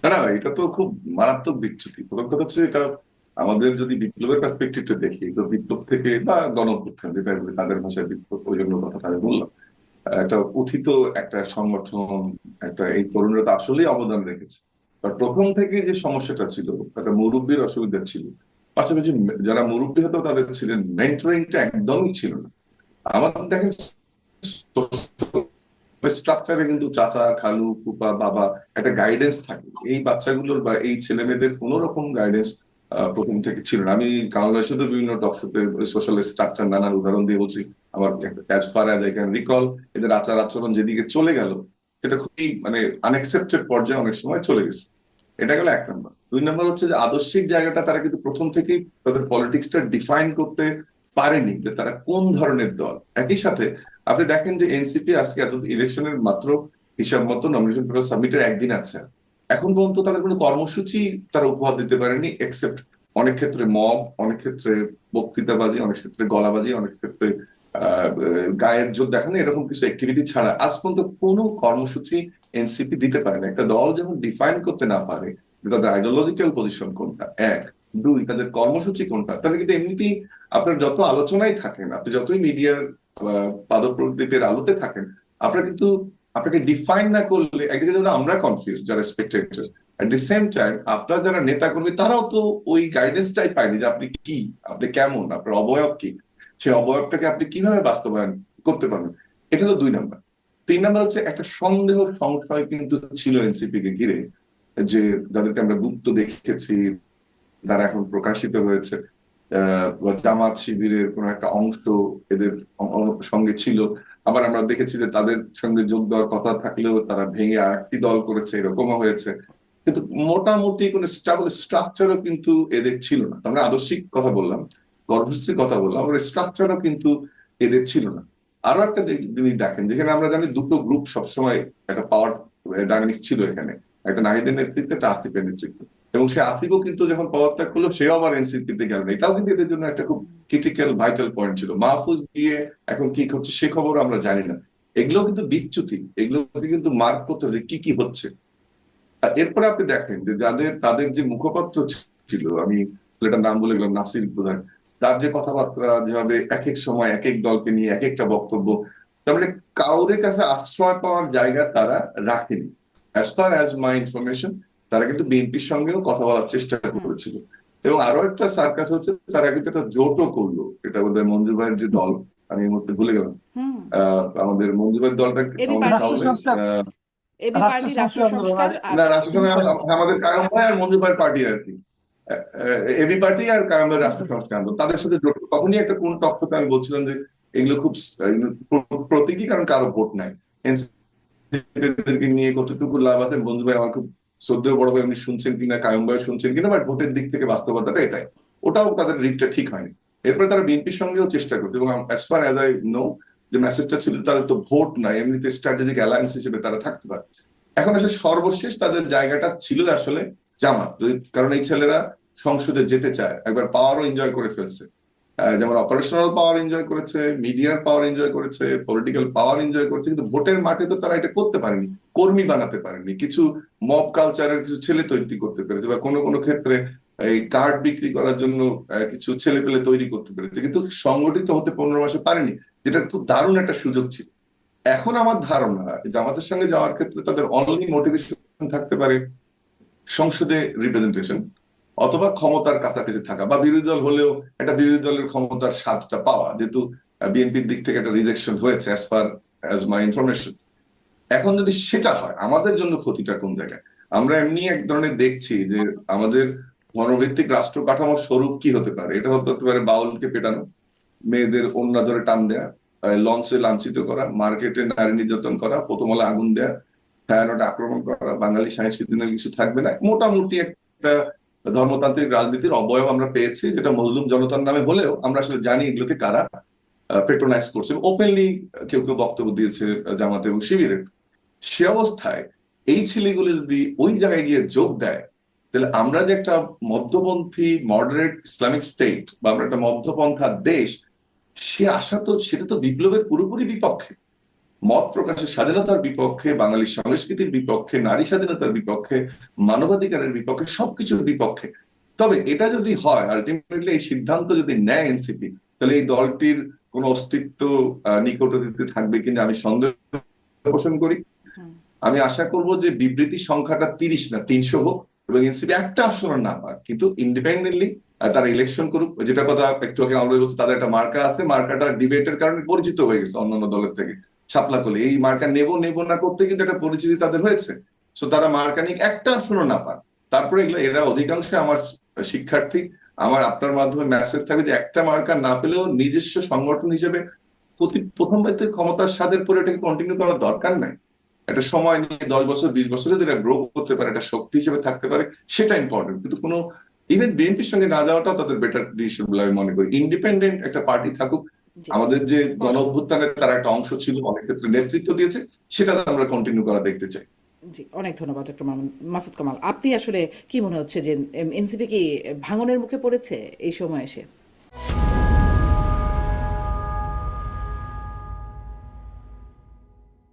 না না, এটা তো খুব মারাত্মক বিচ্যুতি। প্রথম কথা হচ্ছে এটা আমাদের যদি বিপ্লবের পার্সপেক্টিভটা দেখি, তো বিপ্লব থেকে বা গণ অভ্যুত্থান যেটা বলি, তাদের ভাষায় বিপ্লব, ওই জন্য কথাটা আমি বললাম। একটা উথিত একটা সংগঠন, একটা এই তরুণরা তো আসলেই অবদান রেখেছে। আর প্রথম থেকে যে সমস্যাটা ছিল, একটা মুরব্বীর অসুবিধা ছিল। পাশাপাশি যারা মুরব্বী হতো তাদের ছিলেন মেন্টরিংটা একদমই ছিল না। আমাদের দেখেন স্ট্রাকচারে কিন্তু চাচা, খালু, ফুপা, বাবা একটা গাইডেন্স থাকে। এই বাচ্চাগুলোর বা এই ছেলে মেয়েদের কোন রকম গাইডেন্স প্রথম থেকে ছিল না। আমি বাংলাদেশে সাথে বিভিন্ন টক শোতে সোশ্যাল স্ট্রাকচার নানান উদাহরণ দিয়ে বলছি। আমার as far as I can recall, এদের আচার আচরণ যেদিকে চলে গেল, সেটা খুবই মানে আনএক্সেপ্টেড পর্যায়ে অনেক সময় চলে গেছে। এটা গেল এক নম্বর। দুই নম্বর হচ্ছে যে আদর্শিক জায়গাটা তারা কিন্তু প্রথম থেকেই তাদের পলিটিক্সটা ডিফাইন করতে পারেনি, যে তারা কোন ধরনের দল। একই সাথে আপনি দেখেন যে এনসিপি আজকে এত ইলেকশনের মাত্র হিসাব মতো নমিনেশন পেপার সাবমিটের একদিন আছে, এখন পর্যন্ত তাদের কোনো কর্মসূচি তারা উপহার দিতে পারেনি, এক্সেপ্ট অনেক ক্ষেত্রে মব, অনেক ক্ষেত্রে বক্তৃতাবাজি, অনেক ক্ষেত্রে গলাবাজি, অনেক ক্ষেত্রে গায়ের জোর দেখানো, এরকম কিছু অ্যাক্টিভিটি ছাড়া আজ পর্যন্ত কোনো কর্মসূচি এনসিপি দিতে পারে না। একটা দল যখন ডিফাইন করতে না পারে তাদের আইডিওলজিক্যাল পজিশন কোনটা, এক, দুই তাদের কর্মসূচি কোনটা, তাহলে কিন্তু এমনিতেই আপনার যত আলোচনায় থাকেন, আপনি যতই মিডিয়ার পাদপ্রদীপের আলোতে থাকেন, আপনার কিন্তু আপনাকে ডিফাইন না করলে একদিকে যেমন আমরা কনফিউজ যারা spectator, at the same time আপনার যারা নেতা কর্মী তারাও তো ওই গাইডেন্সটাই পায়নি যে আপনি কি, আপনি কেমন, আপনার অবয়ব কি, সেই অবয়বটাকে আপনি কিভাবে বাস্তবায়ন করতে পারবেন। এটা তো দুই নাম্বার। তিন নাম্বার হচ্ছে একটা সন্দেহ সংশয় কিন্তু ছিল এনসিপি কে ঘিরে, যে যাদেরকে আমরা গুপ্ত দেখেছি, তারা এখন প্রকাশিত হয়েছে, বা জামাত শিবিরের কোন একটা অংশ এদের সঙ্গে ছিল। আবার আমরা দেখেছি যে তাদের সঙ্গে যোগ দেওয়ার কথা থাকলেও তারা ভেঙে আরেকটি দল করেছে, এরকমও হয়েছে। কিন্তু মোটামুটি কোন স্টেবল স্ট্রাকচারও কিন্তু এদের ছিল না। আমরা আদর্শিক কথা বললাম, কর্মসূচির কথা বললাম, আবার স্ট্রাকচারও কিন্তু এদের ছিল না। আরো একটা জিনিস দেখেন, যেখানে আমরা জানি দুটো গ্রুপ সবসময় একটা পাওয়ার ডাইনামিক্স ছিল এখানে, একটা নাহিদের নেতৃত্বে, একটা আসিফের নেতৃত্বে। এবং সে আফ্রিকাও কিন্তু যখন পদত্যাগ করলো, সেও আবার এনসিপিতে গেল না। এটাও কিন্তু এদের জন্য একটা খুব ক্রিটিক্যাল ভাইটাল পয়েন্ট ছিল। মাহফুজ গিয়ে এখন কি করছে সে খবর আমরা জানি না। এগুলো কিন্তু বিচ্যুতি, এগুলোকে কিন্তু মার্ক করতে হবে কি কি হচ্ছে। আর এরপরে আপনি দেখেন যে যাদের তাদের যে মুখপাত্র ছিল, আমি ছেলেটার নাম বলে গেলাম, নাসির প্রধান, তার যে কথাবার্তা, যেভাবে এক এক সময় এক এক দলকে নিয়ে এক একটা বক্তব্য, তার মানে কাউরের কাছে আশ্রয় পাওয়ার জায়গা তারা রাখেনি। As far as my information, তারা কিন্তু বিএনপির সঙ্গেও কথা বলার চেষ্টা করেছিল। এবং আরো একটা সার্কাস হচ্ছে, তারা কিন্তু একটা জোটও করলো, এটা বোধহয় মঞ্জু ভাইয়ের যে দল, আমি এই মুহূর্তে ভুলে গেলাম, আমাদের মঞ্জু ভাইয়ের দলটা এবি আমাদের পার্টি, রাষ্ট্র কাউরে সংস্কার, এবি রাষ্ট্র পার্টি, রাষ্ট্র সংস্কার আন্দোলন সংস্কার আর আর না, রাষ্ট্রসংঘ এবি পার্টি। আমাদের কায়ম ভাই আর মঞ্জু ভাইয়ের পার্টি আর কি। এবি পার্টি আর কায়ম ভাইয়ের রাষ্ট্র সংস্কার আন্দোলন, তাদের সাথে জোট। তখনই একটা কোন টকশোতে আমি বলছিলাম যে এগুলো খুব প্রতীকী, কারণ কারো ভোট নাই। এনসিপিদেরকে নিয়ে কতটুকু লাভ আছে, মঞ্জু ভাই আমার খুব শ্রদ্ধেয় বড় ভাই, উনি শুনছেন কিনা, কায়ম ভাই শুনছেন কিনা, বাট ভোটের দিক থেকে বাস্তবতাটা এটাই। ওটাও তাদের রিটটা ঠিক হয়নি। এরপরে তারা বিএনপির সঙ্গেও চেষ্টা করছে, এবং as far as I know, যে মেসেজটা ছিল তাদের তো ভোট নাই, এমনিতে স্ট্র্যাটেজিক অ্যালায়েন্স হিসেবে তারা থাকতে পারে। এখন আসলে সর্বশেষ তাদের জায়গাটা ছিল আসলে জামাত, কারণ এই ছেলেরা সংসদে যেতে চায়, একবার পাওয়ারও এনজয় করে ফেলছে। যেমন অপারেশনাল পাওয়ার এনজয় করেছে, মিডিয়ার পাওয়ার এনজয় করেছে, পলিটিক্যাল পাওয়ার এনজয় করেছে, কিন্তু ভোটের মাঠে তো তারা এটা করতে পারেনি, কর্মী বানাতে পারেনি, কিছু মব কালচারের কিছু ছেলে তৈরি করতে পেরেছে, বা কোনো কোনো ক্ষেত্রে এই কার্ড বিক্রি করার জন্য কিছু ছেলে পেলে তৈরি করতে পেরেছে, কিন্তু সংগঠিত হতে 15 মাসে পারেনি, যেটা খুব দারুণ একটা সুযোগ ছিল। এখন আমার ধারণা জামাতের সঙ্গে যাওয়ার ক্ষেত্রে তাদের অনলি মোটিভেশন থাকতে পারে সংসদে রিপ্রেজেন্টেশন, অথবা ক্ষমতার কাছাকাছি থাকা, বা বিরোধী দল হলেও একটা বিরোধী দলের ক্ষমতার স্বাদটা পাওয়া, যেহেতু বিএনপির দিক থেকে একটা রিজেকশন হয়েছে as far as my information. এখন যদি সেটা হয়, আমাদের জন্য ক্ষতিটা কোন জায়গায়? আমরা এমনি এক ধরনের দেখছি যে আমাদের গণভিত্তিক রাষ্ট্র কাঠামোর স্বরূপ কি হতে পারে। এটা হতে পারে বাউলকে পেটানো, মেয়েদের ওন্না ধরে টান দেয়া, লঞ্চে লাঞ্ছিত করা, মার্কেটে নারী নির্যাতন করা, প্রথমলে আগুন দেয়া, ছায়ানটে আক্রমণ করা, বাঙালি সংস্কৃতি নিয়ে কিছু থাকবে না, মোটামুটি একটা ধর্মতান্ত্রিক রাজনীতির অবয়ব আমরা পেয়েছি, যেটা মজলুম জনতার নামে হলেও আমরা আসলে জানি এগুলোকে কারা পেট্রোনাইজ করছে। ওপেনলি কেউ কেউ বক্তব্য দিয়েছে জামাত এবং শিবিরের। সে অবস্থায় এই ছেলেগুলো যদি ওই জায়গায় গিয়ে যোগ দেয়, তাহলে আমরা যে একটা মধ্যপন্থী মডারেট ইসলামিক স্টেট, বা আমরা একটা মধ্যপন্থা দেশ, সে আশা তো, সেটা তো বিপ্লবের পুরোপুরি বিপক্ষে। মত প্রকাশের স্বাধীনতার বিপক্ষে, বাঙালি সংস্কৃতির বিপক্ষে, নারী স্বাধীনতার বিপক্ষে, মানবাধিকারের বিপক্ষে, সবকিছুর বিপক্ষে। তবে এটা যদি হয়, আলটিমেটলি এই সিদ্ধান্ত যদি নেয় এনসিপি, তাহলে এই দলটির কোন অস্তিত্ব নিকটবর্তী থাকবে কিনা আমি সন্দেহ পোষণ করি। আমি আশা করব যে বিবৃতির সংখ্যাটা 30 না 300 হোক, এবং এনসিপি একটা আসন না পাক, কিন্তু ইন্ডিপেন্ডেন্টলি তারা ইলেকশন করুক। যেটা কথা একটু আগে আমরা বলছি, তাদের একটা মার্কা আছে, মার্কাটা ডিবেটের কারণে পরিচিত হয়ে গেছে অন্যান্য দলের থেকে। শাপলা কলি এই মার্কা নেব নেব না করতে কিন্তু একটা পরিচিতি তাদের হয়েছে। সো তারা মার্কা নিক, একটা আসনও না পাক, তারপরে এগুলো এরা অধিকাংশ আমার শিক্ষার্থী, আমার আপনার মাধ্যমে মেসেজ থাকবে যে একটা মার্কা না পেলেও নিজস্ব সংগঠন হিসেবে প্রথমবার ক্ষমতার স্বাদের পরে এটাকে কন্টিনিউ করার দরকার নাই। একটা সময় নিয়ে 10 বছর 20 বছর যদি এটা গ্রো করতে পারে, একটা শক্তি হিসেবে থাকতে পারে, সেটা ইম্পর্টেন্ট। কিন্তু কোনো ইভেন বিএনপির সঙ্গে না যাওয়াটাও তাদের বেটার ডিসিশন বলে আমি মনে করি। ইন্ডিপেন্ডেন্ট একটা পার্টি থাকুক। আমাদের যে গণ অভ্যুত্থানের তারা একটা অংশ ছিল, অনেক ক্ষেত্রে নেতৃত্ব দিয়েছে, সেটা আমরা কন্টিনিউ করা দেখতে চাই। জি, অনেক ধন্যবাদ ডক্টর মাসুদ কামাল। আপনি আসলে কি মনে হচ্ছে যে এনসিপি কি ভাঙনের মুখে পড়েছে এই সময় এসে?